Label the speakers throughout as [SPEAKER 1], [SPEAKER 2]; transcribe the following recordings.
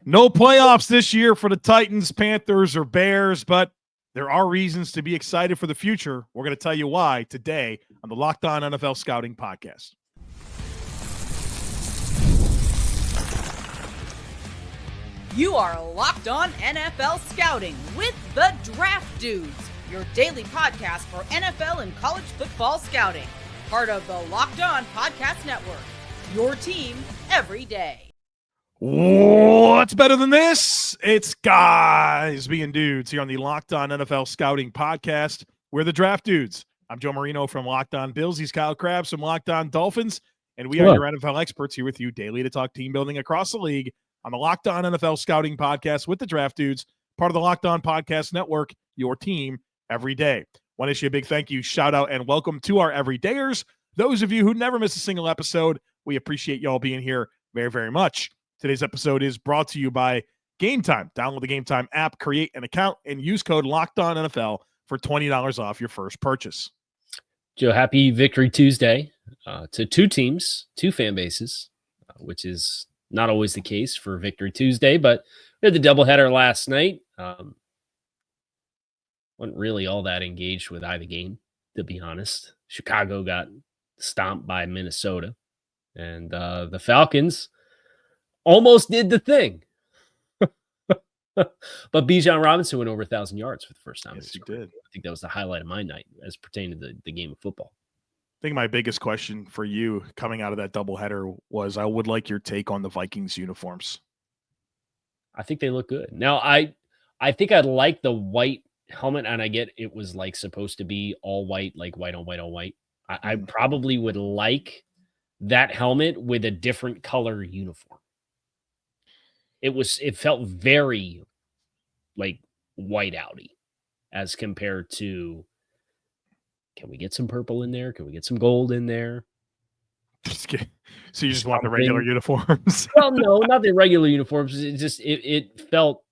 [SPEAKER 1] No playoffs this year for the Titans, Panthers, or Bears, but there are reasons to be excited for the future. We're going to tell you why today on the Locked On NFL Scouting Podcast.
[SPEAKER 2] You are Locked On NFL Scouting with the Draft Dudes, your daily podcast for NFL and college football scouting. Part of the Locked On Podcast Network, your team every day.
[SPEAKER 1] What's better than this? It's guys being dudes here on the Locked On NFL Scouting Podcast. We're the Draft Dudes. I'm Joe Marino from Locked On Bills. He's Kyle Krabs from Locked On Dolphins. And we are your NFL experts here with you daily to talk team building across the league on the Locked On NFL Scouting Podcast with the Draft Dudes, part of the Locked On Podcast Network, your team every day. Want to issue a big thank you, shout out, and welcome to our everydayers. Those of you who never miss a single episode, we appreciate y'all being here very, very much. Today's episode is brought to you by Game Time. Download the Game Time app, create an account, and use code LOCKEDONNFL for $20 off your first purchase.
[SPEAKER 3] Joe, happy Victory Tuesday to two teams, two fan bases, which is not always the case for Victory Tuesday, but we had the doubleheader last night. Wasn't really all that engaged with either game, to be honest. Chicago got stomped by Minnesota, and the Falcons almost did the thing. But Bijan Robinson went over 1,000 yards for the first time.
[SPEAKER 1] Yes, he did.
[SPEAKER 3] I think that was the highlight of my night as pertaining to the game of football.
[SPEAKER 1] I think my biggest question for you coming out of that doubleheader was I would like your take on the Vikings uniforms.
[SPEAKER 3] I think they look good. Now, I think I'd like the white helmet, and I get it was like supposed to be all white, like white on white on white. I probably would like that helmet with a different color uniform. It felt very like white outy as compared to, can we get some purple in there? Can we get some gold in there?
[SPEAKER 1] So you just want the regular uniforms?
[SPEAKER 3] Well, no, not the regular uniforms. It felt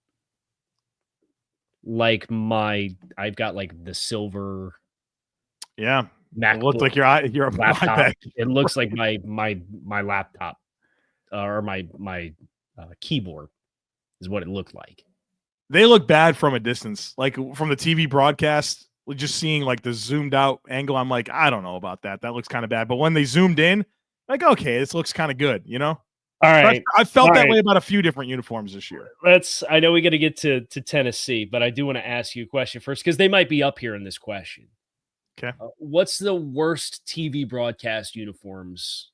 [SPEAKER 3] like I've got like the silver.
[SPEAKER 1] Yeah.
[SPEAKER 3] MacBook
[SPEAKER 1] it looked like your
[SPEAKER 3] laptop. It looks like my laptop or my keyboard is what it looked like.
[SPEAKER 1] They look bad from a distance, like from the TV broadcast. Just seeing like the zoomed out angle, I'm like, I don't know about that. That looks kind of bad. But when they zoomed in, like, okay, this looks kind of good, you know?
[SPEAKER 3] All right.
[SPEAKER 1] I felt that way about a few different uniforms this year.
[SPEAKER 3] I know we got to get to Tennessee, but I do want to ask you a question first because they might be up here in this question.
[SPEAKER 1] Okay.
[SPEAKER 3] What's the worst TV broadcast uniforms,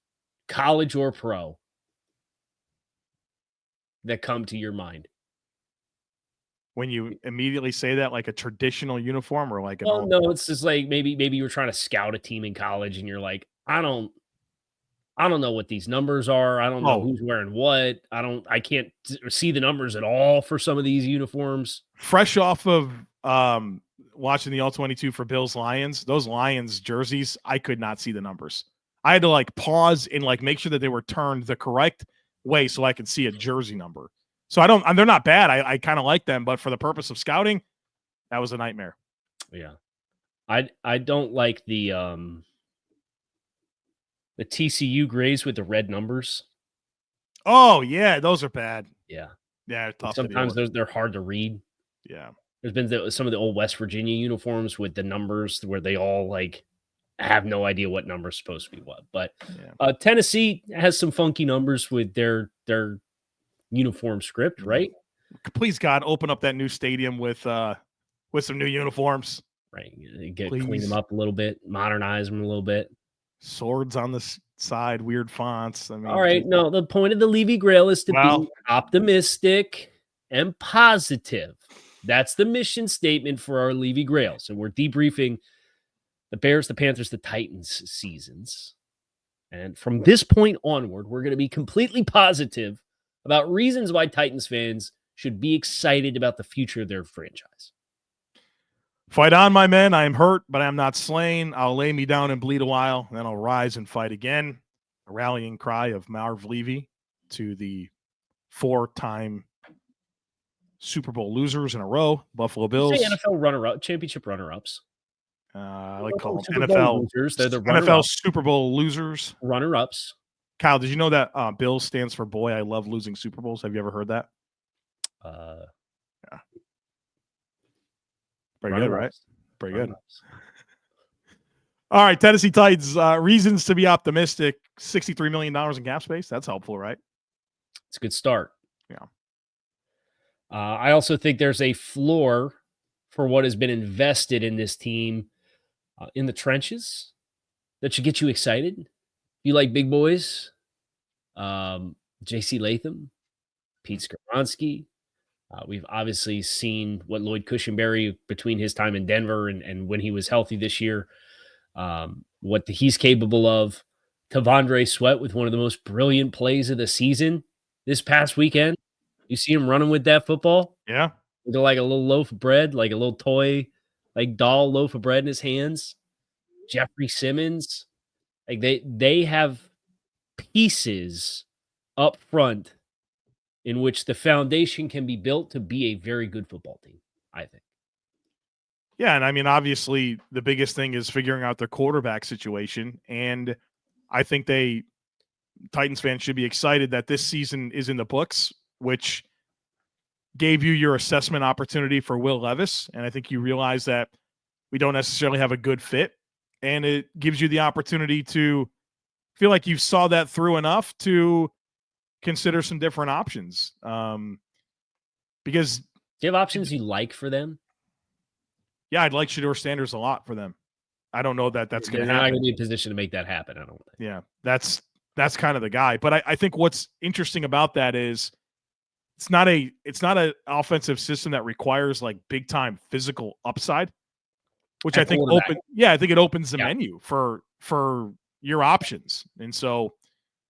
[SPEAKER 3] college or pro, that come to your mind?
[SPEAKER 1] When you immediately say that, like a traditional uniform or like
[SPEAKER 3] no, it's just like maybe you were trying to scout a team in college and you're like, I don't know what these numbers are. I don't know who's wearing what. I can't see the numbers at all for some of these uniforms.
[SPEAKER 1] Fresh off of watching the All-22 for Bills Lions, those Lions jerseys, I could not see the numbers. I had to like pause and like make sure that they were turned the correct way so I could see a jersey number. So they're not bad. I kind of like them, but for the purpose of scouting, that was a nightmare.
[SPEAKER 3] Yeah. I don't like the TCU grays with the red numbers.
[SPEAKER 1] Oh yeah, those are bad.
[SPEAKER 3] Yeah.
[SPEAKER 1] Yeah. Tough.
[SPEAKER 3] Sometimes they're hard to read.
[SPEAKER 1] Yeah.
[SPEAKER 3] There's been some of the old West Virginia uniforms with the numbers where they all like have no idea what number is supposed to be what. But Tennessee has some funky numbers with their uniform script, right?
[SPEAKER 1] Please God, open up that new stadium with some new uniforms.
[SPEAKER 3] Right, clean them up a little bit, modernize them a little bit.
[SPEAKER 1] Swords on the side, weird fonts. I mean,
[SPEAKER 3] all right, no, the point of the Levy Grail is to be optimistic and positive. That's the mission statement for our Levy Grail. So we're debriefing the Bears, the Panthers, the Titans seasons. And from this point onward, we're going to be completely positive about reasons why Titans fans should be excited about the future of their franchise.
[SPEAKER 1] Fight on, my men. I am hurt, but I am not slain. I'll lay me down and bleed a while, and then I'll rise and fight again. A rallying cry of Marv Levy to the 4-time Super Bowl losers in a row, Buffalo Bills.
[SPEAKER 3] NFL runner-up, championship runner-ups.
[SPEAKER 1] I like calling them
[SPEAKER 3] Super
[SPEAKER 1] NFL
[SPEAKER 3] Bowl losers. They're the
[SPEAKER 1] NFL Super Bowl losers.
[SPEAKER 3] Runner-ups.
[SPEAKER 1] Kyle, did you know that Bills stands for Boy, I Love Losing Super Bowls? Have you ever heard that? Yeah. Pretty good, right? Pretty good. All right, Tennessee Titans, reasons to be optimistic, $63 million in cap space. That's helpful, right?
[SPEAKER 3] It's a good start.
[SPEAKER 1] Yeah.
[SPEAKER 3] I also think there's a floor for what has been invested in this team in the trenches that should get you excited. You like big boys, J.C. Latham, Pete Skoronski. We've obviously seen what Lloyd Cushenberry between his time in Denver and when he was healthy this year, what he's capable of. Tavondre Sweat with one of the most brilliant plays of the season this past weekend. You see him running with that football?
[SPEAKER 1] Yeah.
[SPEAKER 3] With like a little loaf of bread, like a little toy, like doll loaf of bread in his hands. Jeffrey Simmons. Like they have pieces up front in which the foundation can be built to be a very good football team, I think.
[SPEAKER 1] Yeah, and I mean, obviously, the biggest thing is figuring out their quarterback situation, and I think Titans fans should be excited that this season is in the books, which gave you your assessment opportunity for Will Levis, and I think you realize that we don't necessarily have a good fit, and it gives you the opportunity to feel like you saw that through enough to consider some different options. Because
[SPEAKER 3] do you have options you like for them?
[SPEAKER 1] Yeah, I'd like Shedeur Sanders a lot for them. I don't know that that's going to happen.
[SPEAKER 3] They're not going to be in a position to make that happen, I don't think.
[SPEAKER 1] Yeah, that's kind of the guy. But I think what's interesting about that is it's not an offensive system that requires like big time physical upside, which I think it opens the menu for your options. And so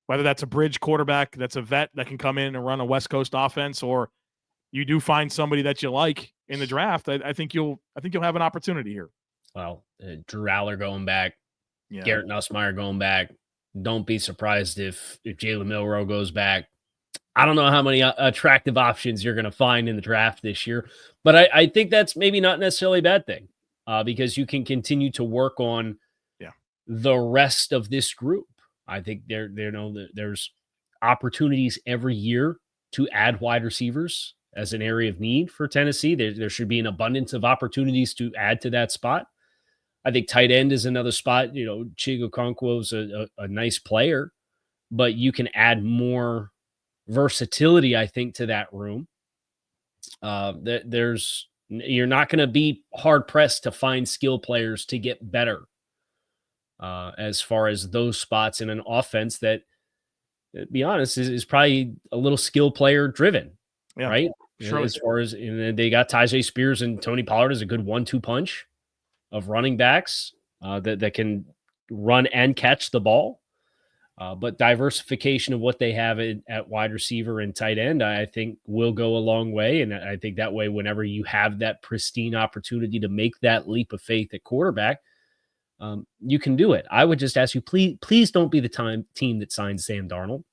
[SPEAKER 1] whether that's a bridge quarterback, that's a vet that can come in and run a West Coast offense, or you do find somebody that you like in the draft, I think you'll have an opportunity here.
[SPEAKER 3] Well, Drew Aller going back,
[SPEAKER 1] yeah.
[SPEAKER 3] Garrett Nussmeier going back. Don't be surprised if Jalen Milroe goes back. I don't know how many attractive options you're going to find in the draft this year, but I think that's maybe not necessarily a bad thing because you can continue to work on the rest of this group. I think there's opportunities every year to add wide receivers as an area of need for Tennessee. There should be an abundance of opportunities to add to that spot. I think tight end is another spot. You know, Chigo Okonkwo's a nice player, but you can add more versatility, I think, to that room. You're not going to be hard pressed to find skill players to get better as far as those spots in an offense that, to be honest, is probably a little skill player driven, right? Sure. As far as they got Tyjae Spears and Tony Pollard as a good 1-2 punch of running backs that can run and catch the ball. But diversification of what they have at wide receiver and tight end, I think will go a long way. And I think that way, whenever you have that pristine opportunity to make that leap of faith at quarterback, you can do it. I would just ask you, please don't be the team that signs Sam Darnold.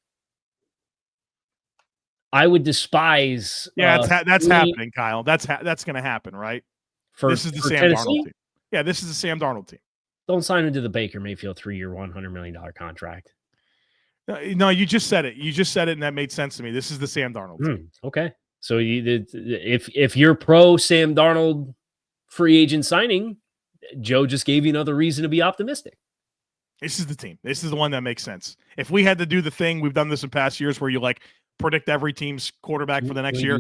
[SPEAKER 3] I would despise.
[SPEAKER 1] Yeah, that's happening, Kyle. That's going to happen, right? This is the Sam
[SPEAKER 3] Tennessee?
[SPEAKER 1] Darnold team. Yeah, this is the Sam Darnold team.
[SPEAKER 3] Don't sign him to the Baker Mayfield 3-year, $100 million contract.
[SPEAKER 1] No, you just said it. You just said it, and that made sense to me. This is the Sam Darnold team.
[SPEAKER 3] Okay. So if you're pro Sam Darnold free agent signing, Joe just gave you another reason to be optimistic.
[SPEAKER 1] This is the team. This is the one that makes sense. If we had to do the thing, we've done this in past years where you like predict every team's quarterback for the next year.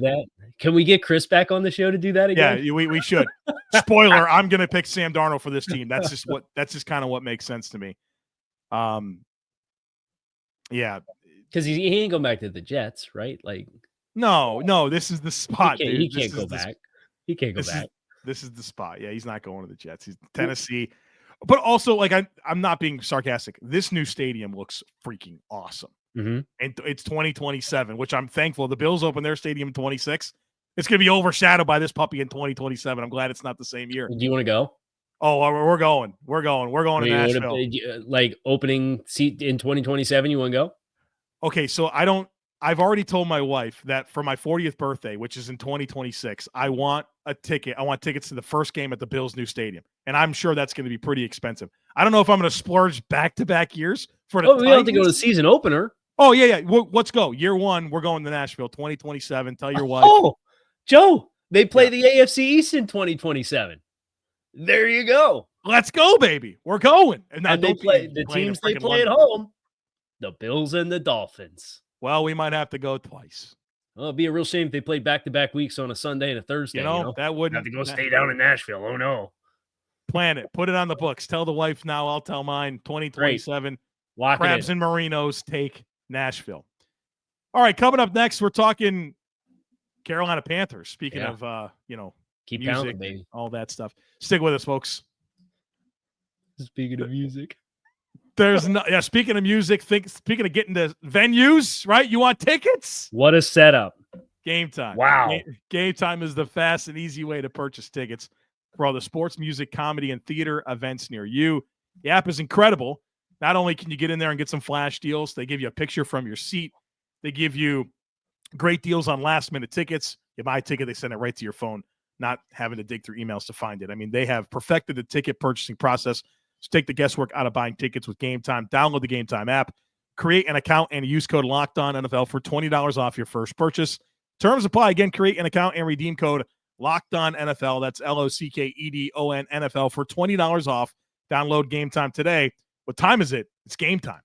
[SPEAKER 3] Can we get Chris back on the show to do that again?
[SPEAKER 1] Yeah, we should. Spoiler, I'm going to pick Sam Darnold for this team. That's just kind of what makes sense to me. Yeah.
[SPEAKER 3] Because he ain't going back to the Jets, right? Like,
[SPEAKER 1] no, this is the spot.
[SPEAKER 3] He can't go back. He can't go back.
[SPEAKER 1] This is the spot. Yeah, he's not going to the Jets. He's Tennessee. But also, like, I'm not being sarcastic. This new stadium looks freaking awesome.
[SPEAKER 3] Mm-hmm.
[SPEAKER 1] And it's 2027, which I'm thankful. The Bills open their stadium in 26. It's going to be overshadowed by this puppy in 2027. I'm glad it's not the same year.
[SPEAKER 3] Do you want to go?
[SPEAKER 1] Oh, we're going. We're going to Nashville.
[SPEAKER 3] Like opening seat in 2027, you want to go?
[SPEAKER 1] Okay, so I've already told my wife that for my 40th birthday, which is in 2026, I want a ticket. I want tickets to the first game at the Bills' new stadium. And I'm sure that's going to be pretty expensive. I don't know if I'm going to splurge back-to-back years for the Titans.
[SPEAKER 3] We don't have to go to the season opener.
[SPEAKER 1] Oh, yeah. Let's go. Year one, we're going to Nashville, 2027. Tell your wife.
[SPEAKER 3] Oh, Joe, they play the AFC East in 2027. There you go.
[SPEAKER 1] Let's go, baby. We're going.
[SPEAKER 3] And they play the teams they play at home, the Bills and the Dolphins.
[SPEAKER 1] Well, we might have to go twice.
[SPEAKER 3] Well, it'd be a real shame if they played back-to-back weeks on a Sunday and a Thursday.
[SPEAKER 1] That wouldn't
[SPEAKER 3] have to go stay down in Nashville. Oh no.
[SPEAKER 1] Plan it. Put it on the books. Tell the wife now. I'll tell mine. 2027. Crabs and Marinos take Nashville. All right, coming up next, we're talking Carolina Panthers. Speaking of,
[SPEAKER 3] keep
[SPEAKER 1] music,
[SPEAKER 3] pounding, baby.
[SPEAKER 1] All that stuff. Stick with us, folks.
[SPEAKER 3] Speaking of music.
[SPEAKER 1] Speaking of music, speaking of getting to venues, right? You want tickets?
[SPEAKER 3] What a setup.
[SPEAKER 1] Game time.
[SPEAKER 3] Wow.
[SPEAKER 1] Game time is the fast and easy way to purchase tickets for all the sports, music, comedy, and theater events near you. The app is incredible. Not only can you get in there and get some flash deals, they give you a picture from your seat. They give you great deals on last-minute tickets. You buy a ticket, they send it right to your phone, not having to dig through emails to find it. I mean, they have perfected the ticket purchasing process. So take the guesswork out of buying tickets with Game Time. Download the Game Time app. Create an account and use code LOCKEDONNFL for $20 off your first purchase. Terms apply. Again, create an account and redeem code LOCKEDONNFL. That's LOCKEDON NFL for $20 off. Download Game Time today. What time is it? It's game time.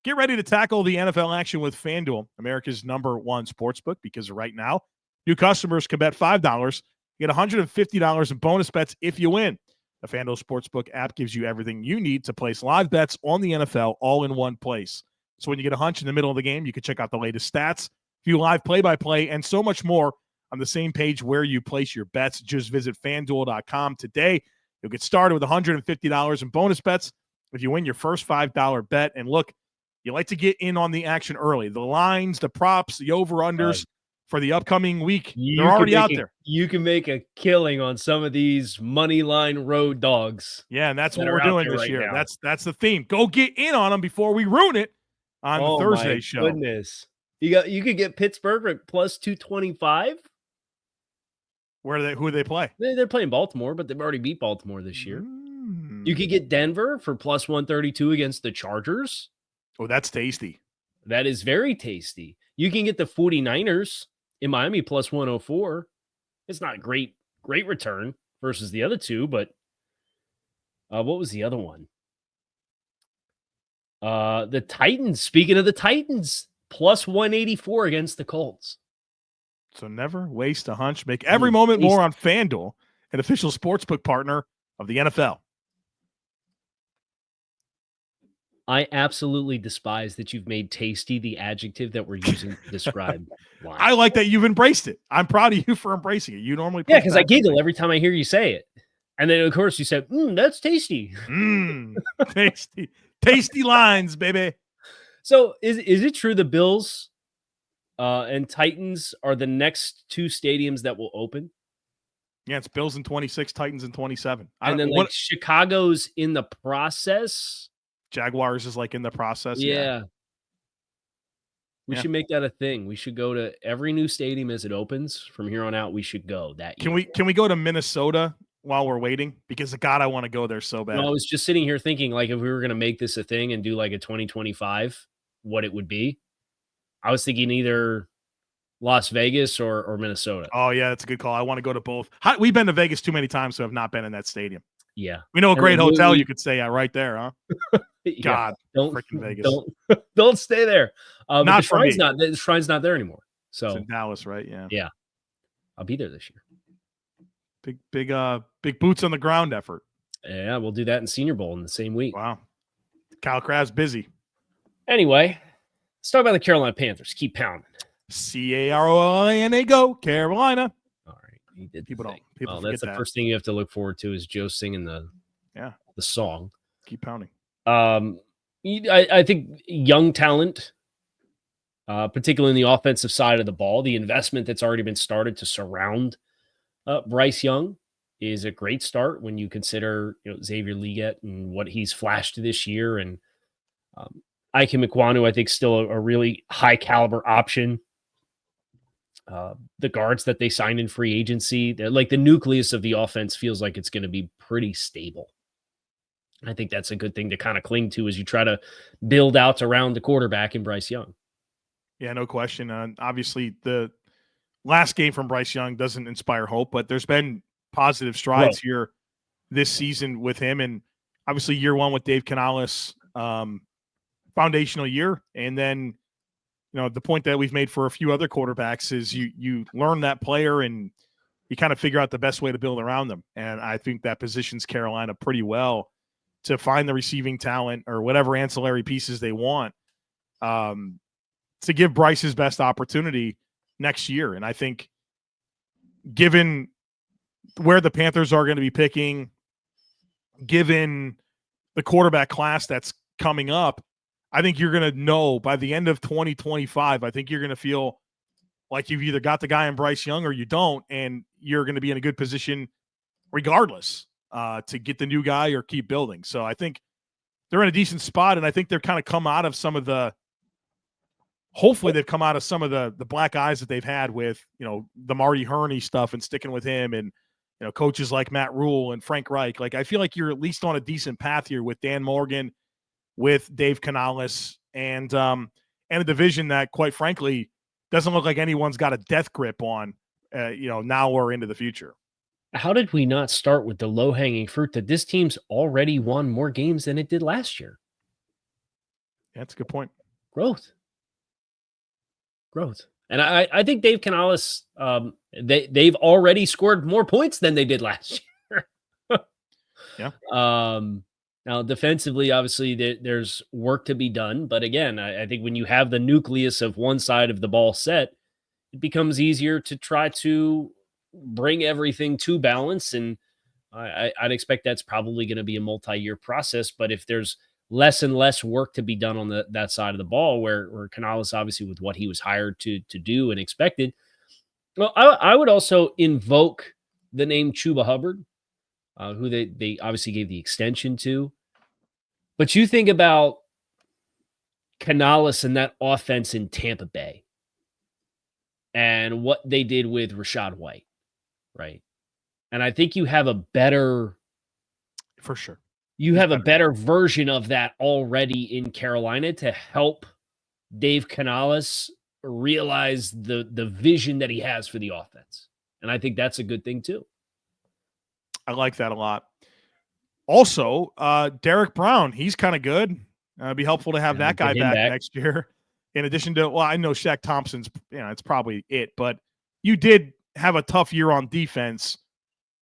[SPEAKER 1] Get ready to tackle the NFL action with FanDuel, America's #1 sportsbook, because right now, new customers can bet $5, get $150 in bonus bets if you win. The FanDuel Sportsbook app gives you everything you need to place live bets on the NFL all in one place. So when you get a hunch in the middle of the game, you can check out the latest stats, view live play-by-play, and so much more on the same page where you place your bets. Just visit FanDuel.com today. You'll get started with $150 in bonus bets if you win your first $5 bet. And look, you like to get in on the action early. The lines, the props, the over-unders for the upcoming week, they're already out there.
[SPEAKER 3] You can make a killing on some of these money line road dogs.
[SPEAKER 1] Yeah, and that's what we're doing this year. Now. That's the theme. Go get in on them before we ruin it on the Thursday show.
[SPEAKER 3] Goodness. You could get Pittsburgh at plus 225.
[SPEAKER 1] Who do they play?
[SPEAKER 3] They're playing Baltimore, but they've already beat Baltimore this year. You could get Denver for plus 132 against the Chargers.
[SPEAKER 1] Oh, that's tasty.
[SPEAKER 3] That is very tasty. You can get the 49ers in Miami plus 104. It's not a great return versus the other two, but what was the other one? The Titans. Speaking of the Titans, plus 184 against the Colts.
[SPEAKER 1] So never waste a hunch. Make every moment more on FanDuel, an official sportsbook partner of the NFL.
[SPEAKER 3] I absolutely despise that you've made tasty the adjective that we're using to describe wine.
[SPEAKER 1] I like that you've embraced it. I'm proud of you for embracing it. You normally
[SPEAKER 3] because I giggle every time I hear you say it. And then, of course, you said, that's tasty.
[SPEAKER 1] Tasty. Tasty lines, baby.
[SPEAKER 3] So is it true the Bills and Titans are the next two stadiums that will open?
[SPEAKER 1] Yeah, it's Bills in 26, Titans in 27.
[SPEAKER 3] And then Chicago's in the process.
[SPEAKER 1] Jaguars is like in the process.
[SPEAKER 3] Yeah. We should make that a thing. We should go to every new stadium as it opens. From here on out, we should go that year.
[SPEAKER 1] Can we go to Minnesota while we're waiting? Because God, I want to go there so bad.
[SPEAKER 3] I was just sitting here thinking, like, if we were going to make this a thing and do like a 2025, what it would be. I was thinking either Las Vegas or Minnesota.
[SPEAKER 1] Oh yeah, that's a good call. I want to go to both. We've been to Vegas too many times, so have not been in that stadium.
[SPEAKER 3] Yeah,
[SPEAKER 1] we know a great hotel you could stay at right there, huh? God,
[SPEAKER 3] don't
[SPEAKER 1] freaking Vegas.
[SPEAKER 3] Don't stay there.
[SPEAKER 1] Not for me.
[SPEAKER 3] The Shrine's not there anymore. So
[SPEAKER 1] it's in Dallas, right? Yeah.
[SPEAKER 3] I'll be there this year.
[SPEAKER 1] Big boots on the ground effort.
[SPEAKER 3] Yeah, we'll do that in Senior Bowl in the same week.
[SPEAKER 1] Wow, Kyle Krabs busy.
[SPEAKER 3] Anyway, let's talk about the Carolina Panthers. Keep pounding.
[SPEAKER 1] Carolina, go Carolina.
[SPEAKER 3] All right, he did.
[SPEAKER 1] People
[SPEAKER 3] that's the first thing you have to look forward to is Joe singing the song.
[SPEAKER 1] Keep pounding.
[SPEAKER 3] I think young talent, particularly in the offensive side of the ball, the investment that's already been started to surround Bryce Young is a great start when you consider Xavier Legette and what he's flashed this year, and Ike Mekwonu, I think, still a really high caliber option. The guards that they signed in free agency, like the nucleus of the offense feels like it's going to be pretty stable. I think that's a good thing to kind of cling to as you try to build out around the quarterback in Bryce Young.
[SPEAKER 1] Yeah, no question. Obviously, last game from Bryce Young doesn't inspire hope, but there's been positive strides here this season with him. And obviously year one with Dave Canales, foundational year. And then, the point that we've made for a few other quarterbacks is you learn that player and you kind of figure out the best way to build around them. And I think that positions Carolina pretty well to find the receiving talent or whatever ancillary pieces they want to give Bryce his best opportunity next year. And I think given where the Panthers are going to be picking, given the quarterback class that's coming up, I think you're going to know by the end of 2025, I think you're going to feel like you've either got the guy in Bryce Young or you don't, and you're going to be in a good position regardless to get the new guy or keep building. So I think they're in a decent spot, and I think they're kind of come out of some of the – hopefully they've come out of some of the black eyes that they've had with, the Marty Herney stuff and sticking with him and, coaches like Matt Rule and Frank Reich. Like, I feel like you're at least on a decent path here with Dan Morgan, with Dave Canales, and a division that, quite frankly, doesn't look like anyone's got a death grip on, now or into the future.
[SPEAKER 3] How did we not start with the low-hanging fruit that this team's already won more games than it did last year?
[SPEAKER 1] Yeah, that's a good point.
[SPEAKER 3] Growth. And I think Dave Canales, they've already scored more points than they did last year.
[SPEAKER 1] Yeah.
[SPEAKER 3] Now, defensively, obviously, there's work to be done. But again, I think when you have the nucleus of one side of the ball set, it becomes easier to try to bring everything to balance. And I'd expect that's probably going to be a multi-year process. But if there's less and less work to be done on that side of the ball, where Canales, obviously, with what he was hired to do and expected, well, I would also invoke the name Chuba Hubbard, who they obviously gave the extension to. But you think about Canales and that offense in Tampa Bay and what they did with Rachaad White, right? And I think you have a better...
[SPEAKER 1] For sure.
[SPEAKER 3] You have a better version of that already in Carolina to help Dave Canales realize the vision that he has for the offense. And I think that's a good thing too.
[SPEAKER 1] I like that a lot. Also, Derek Brown, he's kind of good. It'd be helpful to have that guy back next year. In addition to, well, I know Shaq Thompson's, it's probably it, but you did have a tough year on defense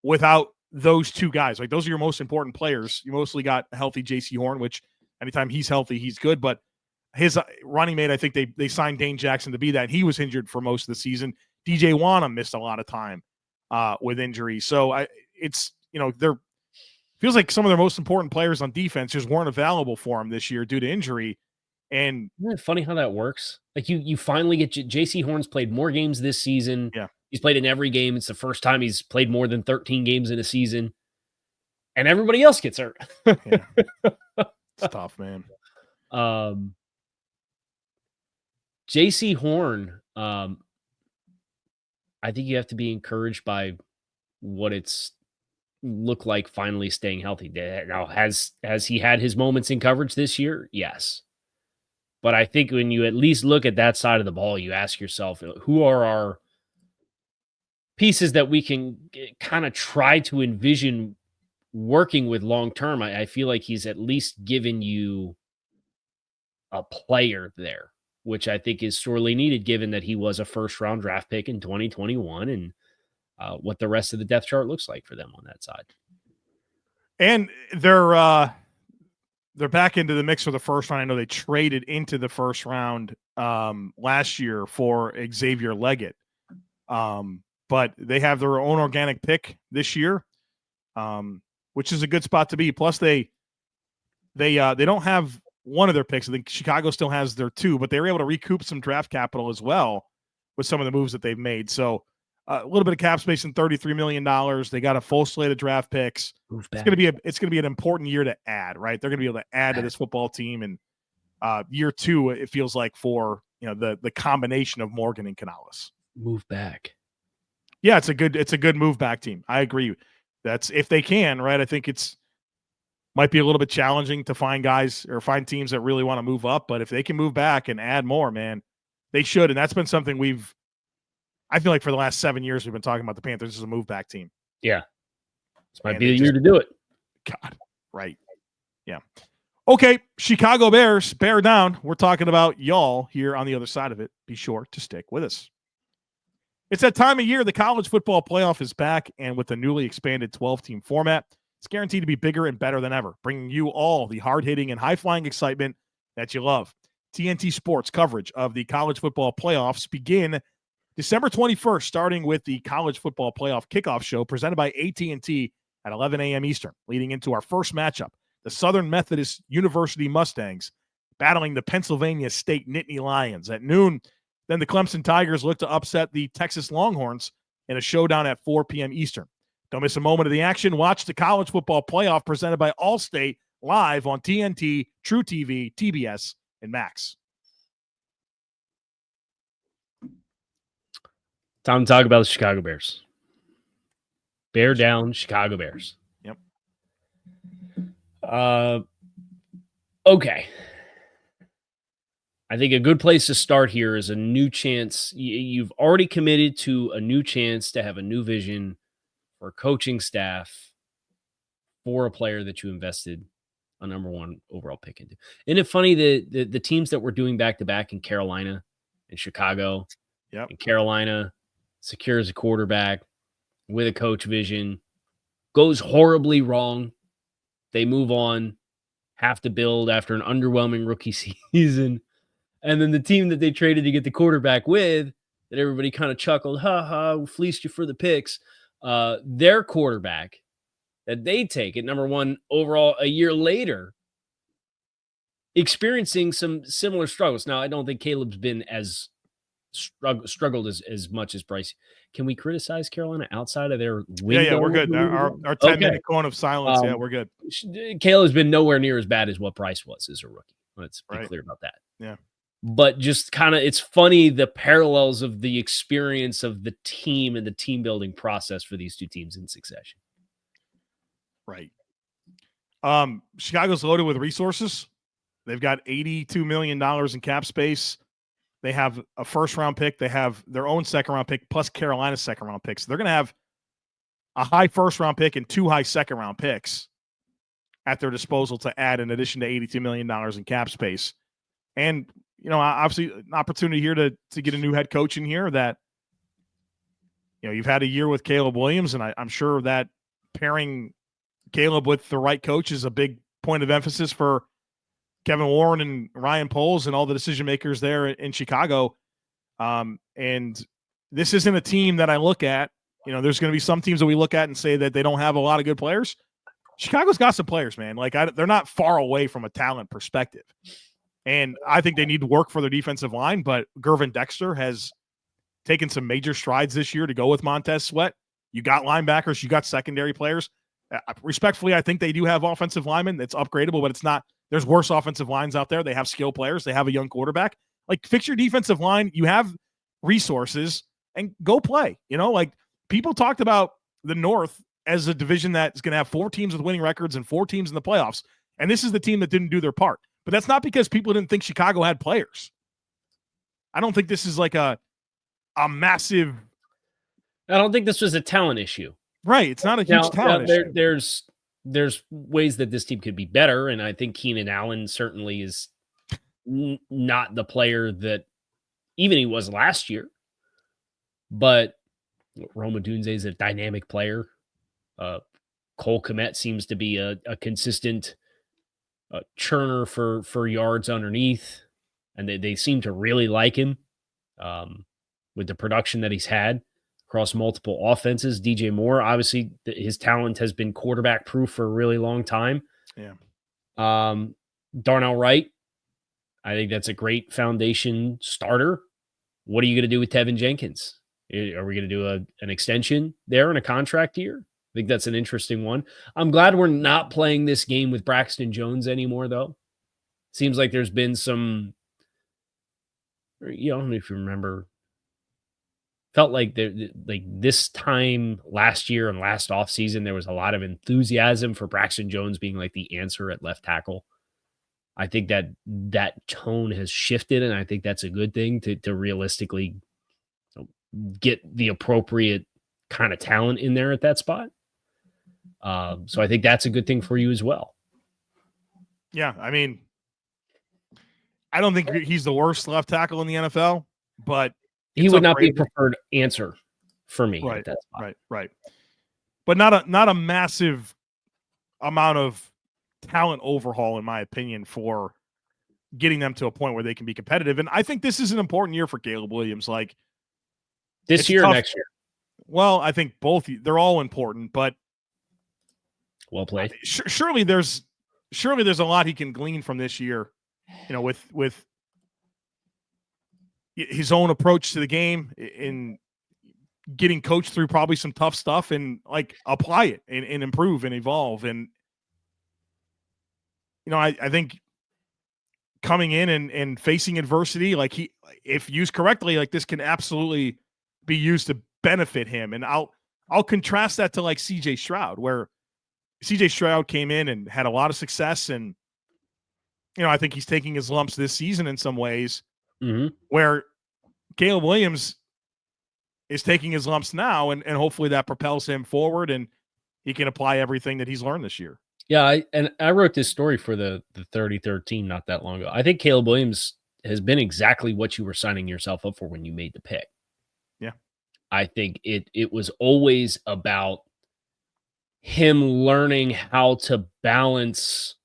[SPEAKER 1] without those two guys. Like, those are your most important players. You mostly got a healthy J.C. Horn, which anytime he's healthy, he's good. But his running mate, I think they signed Dane Jackson to be that. He was injured for most of the season. DJ Wanham missed a lot of time with injury. So they're feels like some of their most important players on defense just weren't available for him this year due to injury. And
[SPEAKER 3] isn't it funny how that works? Like, you finally get J.C. Horn's played more games this season.
[SPEAKER 1] Yeah.
[SPEAKER 3] He's played in every game. It's the first time he's played more than 13 games in a season. And everybody else gets hurt.
[SPEAKER 1] Yeah. It's tough, man.
[SPEAKER 3] J.C. Horn, I think you have to be encouraged by what it's looked like finally staying healthy. Now, has he had his moments in coverage this year? Yes. But I think when you at least look at that side of the ball, you ask yourself, who are our pieces that we can kind of try to envision working with long-term? I feel like he's at least given you a player there, which I think is sorely needed given that he was a first-round draft pick in 2021 and what the rest of the depth chart looks like for them on that side.
[SPEAKER 1] And they're back into the mix for the first round. I know they traded into the first round last year for Xavier Leggett. But they have their own organic pick this year, which is a good spot to be. Plus, they don't have one of their picks. I think Chicago still has their two, but they were able to recoup some draft capital as well with some of the moves that they've made. So a little bit of cap space and $33 million. They got a full slate of draft picks. It's going to be an important year to add, right? They're going to be able to add to this football team. And year two, it feels like for the combination of Morgan and Canales.
[SPEAKER 3] Move back.
[SPEAKER 1] Yeah, it's a good move back team. I agree. That's if they can, right? I think might be a little bit challenging to find guys or find teams that really want to move up, but if they can move back and add more, man, they should. And that's been something I feel like for the last 7 years, we've been talking about the Panthers as a move back team.
[SPEAKER 3] Yeah. This might be the year to do it.
[SPEAKER 1] God, right. Yeah. Okay, Chicago Bears, bear down. We're talking about y'all here on the other side of it. Be sure to stick with us. It's that time of year. The college football playoff is back, and with the newly expanded 12-team format, it's guaranteed to be bigger and better than ever, bringing you all the hard-hitting and high-flying excitement that you love. TNT Sports coverage of the college football playoffs begin December 21st, starting with the college football playoff kickoff show presented by AT&T at 11 a.m. Eastern, leading into our first matchup, the Southern Methodist University Mustangs battling the Pennsylvania State Nittany Lions. At noon, then the Clemson Tigers look to upset the Texas Longhorns in a showdown at 4 p.m. Eastern. Don't miss a moment of the action. Watch the college football playoff presented by Allstate live on TNT, True TV, TBS, and Max.
[SPEAKER 3] Time to talk about the Chicago Bears. Bear down, Chicago Bears.
[SPEAKER 1] Yep.
[SPEAKER 3] Okay. I think a good place to start here is a new chance. You've already committed to a new chance to have a new vision for coaching staff for a player that you invested a number one overall pick into. Isn't it funny that the teams that we're doing back-to-back in Carolina and Chicago,
[SPEAKER 1] and
[SPEAKER 3] Carolina secures a quarterback with a coach vision, goes horribly wrong. They move on, have to build after an underwhelming rookie season. And then the team that they traded to get the quarterback with, that everybody kind of chuckled, we fleeced you for the picks. Their quarterback that they take at number one overall a year later, experiencing some similar struggles. Now, I don't think Caleb's been as struggled as much as Bryce. Can we criticize Carolina outside of their window?
[SPEAKER 1] Yeah, we're good. Our 10-minute cone of silence. We're good.
[SPEAKER 3] Caleb's been nowhere near as bad as what Bryce was as a rookie. Let's be clear about that.
[SPEAKER 1] Yeah.
[SPEAKER 3] But just kind of, it's funny the parallels of the experience of the team and the team building process for these two teams in succession.
[SPEAKER 1] Right. Chicago's loaded with resources. They've got $82 million in cap space. They have a first-round pick. They have their own second-round pick plus Carolina's second-round picks. So they're going to have a high first-round pick and 2 high second-round picks at their disposal to add in addition to $82 million in cap space. And, obviously an opportunity here to get a new head coach in here that, you've had a year with Caleb Williams, and I'm sure that pairing Caleb with the right coach is a big point of emphasis for Kevin Warren and Ryan Poles and all the decision makers there in Chicago. And this isn't a team that I look at. There's going to be some teams that we look at and say that they don't have a lot of good players. Chicago's got some players, man. They're not far away from a talent perspective. And I think they need to work for their defensive line, but Gervin Dexter has taken some major strides this year to go with Montez Sweat. You got linebackers, you got secondary players. Respectfully, I think they do have offensive linemen that's upgradable, but it's not. There's worse offensive lines out there. They have skill players. They have a young quarterback. Fix your defensive line. You have resources and go play. People talked about the North as a division that is going to have 4 teams with winning records and 4 teams in the playoffs. And this is the team that didn't do their part. But that's not because people didn't think Chicago had players. I don't think this is a massive.
[SPEAKER 3] I don't think this was a talent issue.
[SPEAKER 1] Right. It's not a huge talent issue.
[SPEAKER 3] There's ways that this team could be better. And I think Keenan Allen certainly is not the player that even he was last year. But Roma Dunze is a dynamic player. Cole Kmet seems to be a consistent churner for yards underneath. And they seem to really like him with the production that he's had across multiple offenses. DJ Moore, obviously, his talent has been quarterback proof for a really long time.
[SPEAKER 1] Yeah.
[SPEAKER 3] Darnell Wright, I think that's a great foundation starter. What are you going to do with Tevin Jenkins? Are we going to do an extension there in a contract year? I think that's an interesting one. I'm glad we're not playing this game with Braxton Jones anymore, though. Seems like there's been some, I don't know if you remember, felt like this time last year and last offseason, there was a lot of enthusiasm for Braxton Jones being the answer at left tackle. I think that tone has shifted, and I think that's a good thing to realistically get the appropriate kind of talent in there at that spot. So I think that's a good thing for you as well.
[SPEAKER 1] Yeah, I mean, I don't think he's the worst left tackle in the NFL, but
[SPEAKER 3] he would not be a preferred answer for me at that spot.
[SPEAKER 1] Right. But not a massive amount of talent overhaul, in my opinion, for getting them to a point where they can be competitive. And I think this is an important year for Caleb Williams. Like
[SPEAKER 3] this year, next year.
[SPEAKER 1] Well, I think both. They're all important, but
[SPEAKER 3] well played.
[SPEAKER 1] Surely there's a lot he can glean from this year. With his own approach to the game, in getting coached through probably some tough stuff, and like apply it and improve and evolve. And I think coming in and facing adversity, like if used correctly, like this can absolutely be used to benefit him. And I'll contrast that to like CJ Stroud, where CJ Stroud came in and had a lot of success. And, I think he's taking his lumps this season in some ways, where Caleb Williams is taking his lumps now. And hopefully that propels him forward and he can apply everything that he's learned this year.
[SPEAKER 3] Yeah. I wrote this story for the 30-13 not that long ago. I think Caleb Williams has been exactly what you were signing yourself up for when you made the pick.
[SPEAKER 1] Yeah.
[SPEAKER 3] I think it was always about him learning how to balance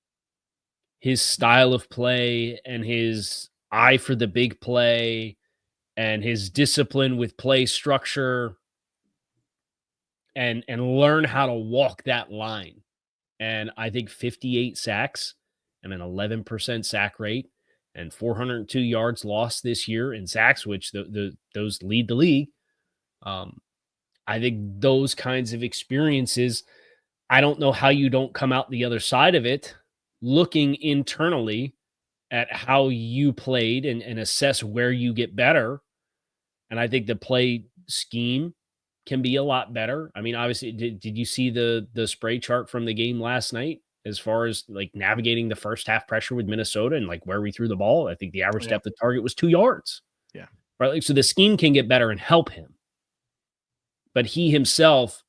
[SPEAKER 3] his style of play and his eye for the big play and his discipline with play structure and learn how to walk that line. And I think 58 sacks and an 11% sack rate and 402 yards lost this year in sacks, which those lead the league. I think those kinds of experiences, I don't know how you don't come out the other side of it looking internally at how you played and assess where you get better. And I think the play scheme can be a lot better. I mean, obviously, did you see the spray chart from the game last night as far as like navigating the first half pressure with Minnesota and like where we threw the ball? I think the average depth of target was 2 yards.
[SPEAKER 1] Yeah.
[SPEAKER 3] Right. Like, so the scheme can get better and help him. But he himself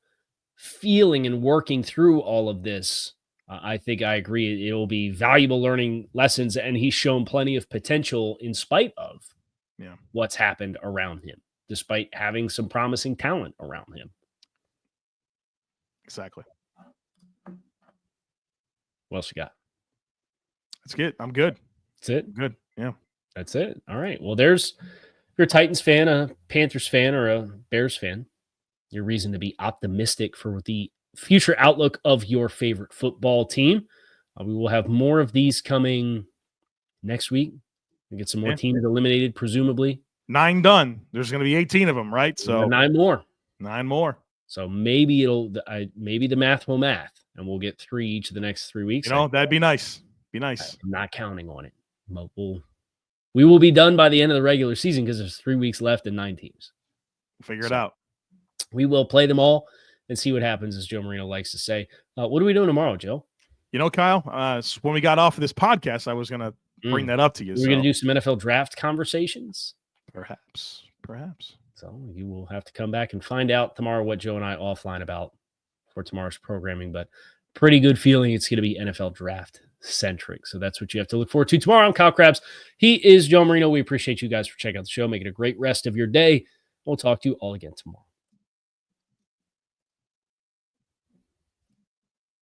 [SPEAKER 3] feeling and working through all of this, I think I agree. It will be valuable learning lessons, and he's shown plenty of potential in spite of what's happened around him, despite having some promising talent around him.
[SPEAKER 1] Exactly.
[SPEAKER 3] What else you got?
[SPEAKER 1] That's good. I'm good.
[SPEAKER 3] That's it?
[SPEAKER 1] I'm good. Yeah.
[SPEAKER 3] That's it. All right. Well, if you're a Titans fan, a Panthers fan, or a Bears fan, your reason to be optimistic for the future outlook of your favorite football team. We will have more of these coming next week. We get some more teams eliminated, presumably.
[SPEAKER 1] 9 done. There's going to be 18 of them, right? So
[SPEAKER 3] 9 more.
[SPEAKER 1] 9 more.
[SPEAKER 3] So maybe maybe the math will math, and we'll get 3 each of the next 3 weeks.
[SPEAKER 1] That'd be nice. Be nice.
[SPEAKER 3] I'm not counting on it. But we will be done by the end of the regular season because there's 3 weeks left and 9 teams.
[SPEAKER 1] Figure it out.
[SPEAKER 3] We will play them all and see what happens, as Joe Marino likes to say. What are we doing tomorrow, Joe?
[SPEAKER 1] Kyle, when we got off of this podcast, I was going to bring that up to you.
[SPEAKER 3] We're going to do some NFL draft conversations?
[SPEAKER 1] Perhaps.
[SPEAKER 3] So you will have to come back and find out tomorrow what Joe and I offline about for tomorrow's programming. But pretty good feeling it's going to be NFL draft centric. So that's what you have to look forward to tomorrow. I'm Kyle Krabs. He is Joe Marino. We appreciate you guys for checking out the show. Make it a great rest of your day. We'll talk to you all again tomorrow.